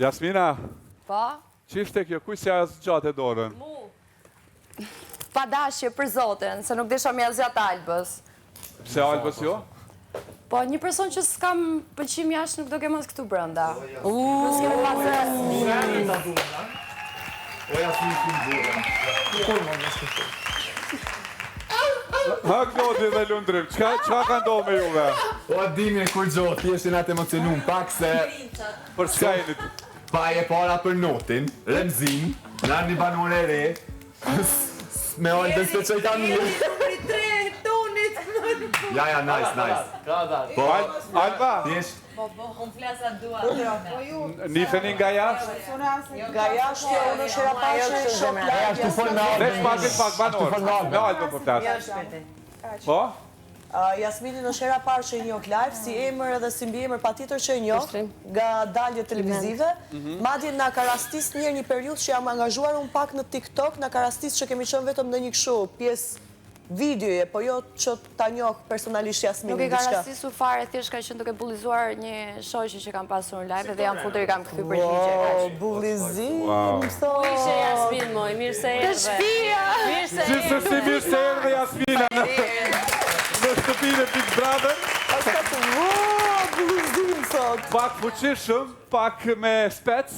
Jasmina, Po? ç'ishte kjo? Kuj s'ja zgjatë dorën? Pa dashje për zotin, se nuk desha me azjat Albës. Pse Albës jo? Po, një person që s'kam pëlqim jashtë nuk do ke mos këtu brenda. Nuk s'kemi pasë. Ha Klodi dhe Lundrim, çka ka ndodhur me juve? O, dimi kur gjo, thjesht jena të emocionum pak se Për çka jeni? pa e para për notin, Remzin, në një banore e re, me Olden se që i kam mirë. Ja, nice. Po, Alba, thjesht, nifeni nga jashtë? Nga jashtë, unë është era pashe në shok live. Veç pak banor. Me Albën për flasë. Po? Jasminin është era parë që i njoh live, si emër edhe si mbiemër patjetër që i njoh nga dalje televizive. Madje na ka rastis një periudhë që jam angazhuar unë pak në TikTok, na ka rastis që kemi qenë vetëm në një kështu pjesë videoje, po jo që ta njoh personalisht Jasminin. Nuk e ka rastisur fare, thjesht ka qenë duke bullizuar një shoqe që kam pasur në live dhe jam futur i kam kthy përgjigje. Wow, bullizim, Ishe Jasmin, moj, mirë se erdhe. Të shtëpia! Mirë se erdhe. Gjithsesi mirë se erdhe Jasmina në shtëpinë e Big Brother. bullizim sot. Pak fuqishëm, pak me spec.